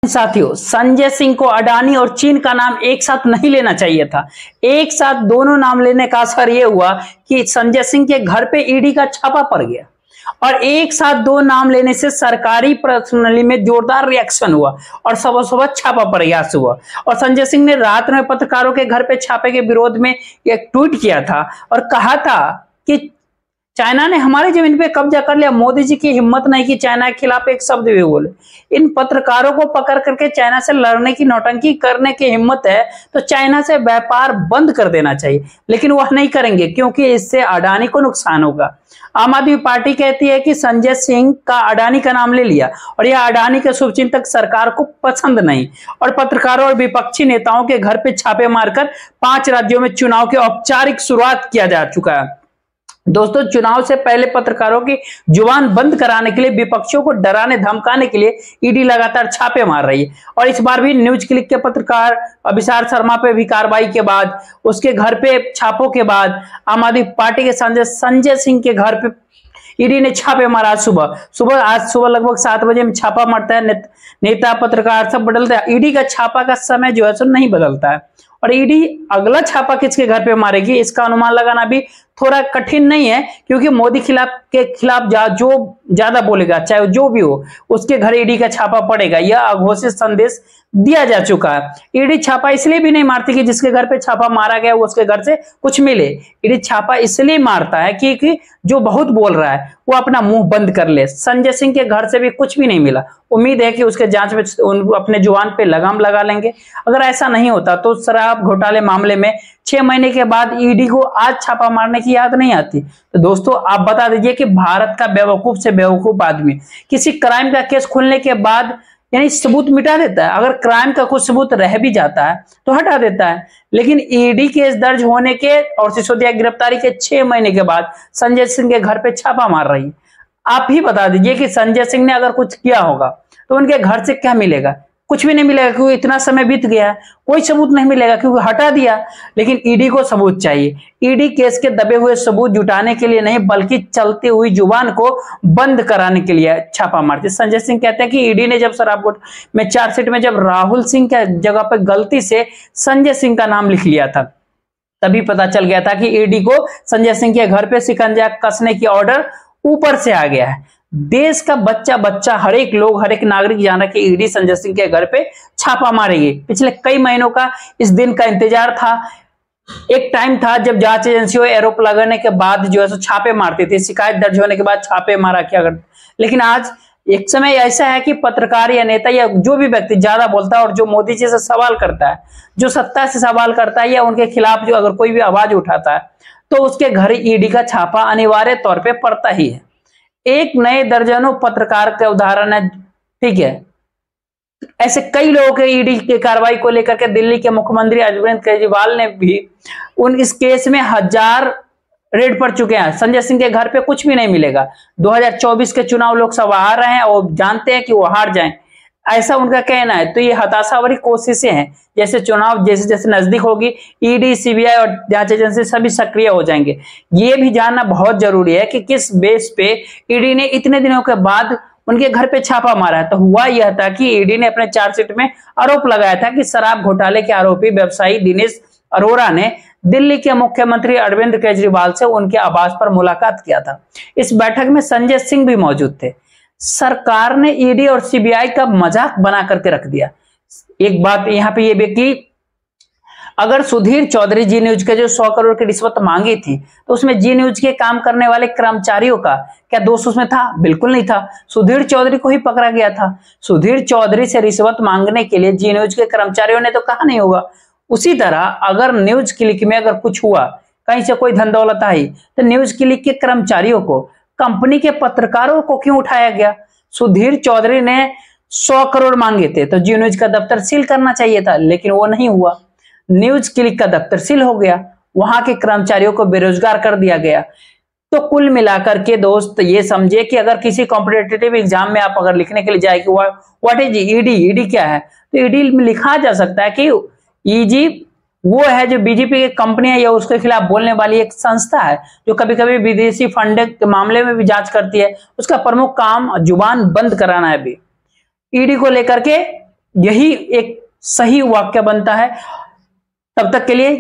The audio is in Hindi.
साथियों, संजय सिंह को अडानी और चीन का नाम एक साथ नहीं लेना चाहिए था। एक साथ दोनों नाम लेने का असर यह हुआ कि संजय सिंह के घर पे ईडी का छापा पड़ गया और एक साथ दो नाम लेने से सरकारी प्रणाली में जोरदार रिएक्शन हुआ और सुबह सुबह छापा पड़ गया सुबह। और संजय सिंह ने रात में पत्रकारों के घर पे छापे के विरोध में एक ट्वीट किया था और कहा था कि चाइना ने हमारी जमीन पे कब्जा कर लिया। मोदी जी की हिम्मत नहीं कि चाइना के खिलाफ एक शब्द भी बोले। इन पत्रकारों को पकड़ करके चाइना से लड़ने की नौटंकी करने की हिम्मत है तो चाइना से व्यापार बंद कर देना चाहिए, लेकिन वह नहीं करेंगे क्योंकि इससे अडानी को नुकसान होगा। आम आदमी पार्टी कहती है कि संजय सिंह का अडानी का नाम ले लिया और यह अडानी के शुभचिंतक सरकार को पसंद नहीं और पत्रकारों और विपक्षी नेताओं के घर पे छापे मारकर 5 राज्यों में चुनाव की औपचारिक शुरुआत किया जा चुका है। दोस्तों, चुनाव से पहले पत्रकारों की जुबान बंद कराने के लिए, विपक्षियों को डराने धमकाने के लिए ईडी लगातार छापे मार रही है और इस बार भी न्यूज क्लिक के पत्रकार अभिसार शर्मा पे भी कार्रवाई के बाद, उसके घर पे छापों के बाद आम आदमी पार्टी के संजय सिंह के घर पे ईडी ने छापे मारा। आज सुबह लगभग 7 बजे में छापा मारता है। नेता पत्रकार सब बदलता है। ईडी का छापा का समय जो है सो नहीं बदलता है और ईडी अगला छापा किसके घर पे मारेगी इसका अनुमान लगाना भी थोड़ा कठिन नहीं है, क्योंकि मोदी के खिलाफ जो ज्यादा बोलेगा, चाहे जो भी हो, उसके घर ईडी का छापा पड़ेगा। यह अघोषित संदेश दिया जा चुका है। ईडी छापा इसलिए भी नहीं मारती कि जिसके घर पे छापा मारा गया उसके घर से कुछ मिले। ईडी छापा इसलिए मारता है कि जो बहुत बोल रहा है वो अपना मुंह बंद कर ले। संजय सिंह के घर से भी कुछ भी नहीं मिला। उम्मीद है कि उसके जांच में अपने जुबान पे लगाम लगा लेंगे। अगर ऐसा नहीं होता तो शराब घोटाले मामले में 6 महीने के बाद ईडी को आज छापा मारने की याद नहीं आती। तो दोस्तों, आप बता दीजिए कि भारत का बेवकूफ से बेवकूफ आदमी किसी क्राइम का केस खुलने के बाद यानी सबूत मिटा देता है। अगर क्राइम का कुछ सबूत रह भी जाता है तो हटा देता है, लेकिन ईडी केस दर्ज होने के और सिसोदिया गिरफ्तारी के 6 महीने के बाद संजय सिंह के घर पे छापा मार रही है। आप ही बता दीजिए कि संजय सिंह ने अगर कुछ किया होगा तो उनके घर से क्या मिलेगा? कुछ भी नहीं मिलेगा, क्योंकि इतना समय बीत गया, कोई सबूत नहीं मिलेगा क्योंकि हटा दिया। लेकिन ईडी को सबूत चाहिए। ईडी केस के दबे हुए सबूत जुटाने के लिए नहीं, बल्कि चलती हुई जुबान को बंद कराने के लिए छापा मारती। संजय सिंह कहते हैं कि ईडी ने जब शराब में चार्जशीट में जब राहुल सिंह के जगह पर गलती से संजय सिंह का नाम लिख लिया था, तभी पता चल गया था कि ईडी को संजय सिंह के घर पे शिकंजा कसने की ऑर्डर ऊपर से आ गया है। देश का बच्चा हर एक नागरिक जान रहा है कि ईडी संजय सिंह के घर पे छापा मारेगी। पिछले कई महीनों का इस दिन का इंतजार था। एक टाइम था जब जांच एजेंसियों आरोप लगाने के बाद जो है सो छापे मारती थी, शिकायत दर्ज होने के बाद छापे मारा क्या करते। लेकिन आज एक समय ऐसा है कि पत्रकार या नेता या जो भी व्यक्ति ज्यादा बोलता है और जो मोदी जी से सवाल करता है, जो सत्ता से सवाल करता है या उनके खिलाफ जो अगर कोई भी आवाज उठाता है, तो उसके घर ईडी का छापा अनिवार्य तौर पर पड़ता ही है। एक नए दर्जनों पत्रकार का उदाहरण है, ठीक है। ऐसे कई लोगों के ईडी की कार्रवाई को लेकर के दिल्ली के मुख्यमंत्री अरविंद केजरीवाल ने भी इस केस में 1000 रेड पड़ चुके हैं। संजय सिंह के घर पे कुछ भी नहीं मिलेगा। 2024 के चुनाव लोकसभा आ रहे हैं और जानते हैं कि वो हार जाएं, ऐसा उनका कहना है। तो ये हताशा भरी कोशिशें हैं। जैसे चुनाव जैसे जैसे नजदीक होगी, ईडी, सीबीआई और जांच एजेंसी सभी सक्रिय हो जाएंगे। ये भी जानना बहुत जरूरी है कि किस बेस पे ईडी ने इतने दिनों के बाद उनके घर पे छापा मारा है। तो हुआ यह था कि ईडी ने अपने चार्जशीट में आरोप लगाया था कि शराब घोटाले के आरोपी व्यवसायी दिनेश अरोड़ा ने दिल्ली के मुख्यमंत्री अरविंद केजरीवाल से उनके आवास पर मुलाकात किया था। इस बैठक में संजय सिंह भी मौजूद थे। सरकार ने ईडी और सीबीआई का मजाक बना करके रख दिया। एक बात यहाँ पे ये भी कि अगर सुधीर चौधरी जी न्यूज के जो 100 करोड़ की रिश्वत मांगी थी, तो उसमें जी न्यूज के काम करने वाले कर्मचारियों का क्या दोष उसमें था? बिल्कुल नहीं था। सुधीर चौधरी को ही पकड़ा गया था। सुधीर चौधरी से रिश्वत मांगने के लिए जी न्यूज के कर्मचारियों ने तो कहा नहीं होगा। उसी तरह अगर न्यूज क्लिक में अगर कुछ हुआ, कहीं से कोई धन दौलत आई, तो न्यूज क्लिक के कर्मचारियों को, कंपनी के पत्रकारों को क्यों उठाया गया? सुधीर चौधरी ने 100 करोड़ मांगे थे तो जी न्यूज का दफ्तर सील करना चाहिए था, लेकिन वो नहीं हुआ। न्यूज क्लिक का दफ्तर सील हो गया, वहां के कर्मचारियों को बेरोजगार कर दिया गया। तो कुल मिलाकर के दोस्त ये समझे कि अगर किसी कॉम्पिटिटिव एग्जाम में आप अगर लिखने के लिए जाए कि व्हाट इज ईडी, ईडी क्या है, तो ईडी में लिखा जा सकता है कि ईडी वो है जो बीजेपी की कंपनी है या उसके खिलाफ बोलने वाली एक संस्था है जो कभी कभी विदेशी फंड के मामले में भी जांच करती है। उसका प्रमुख काम जुबान बंद कराना है। भी ईडी को लेकर के यही एक सही वाक्य बनता है। तब तक के लिए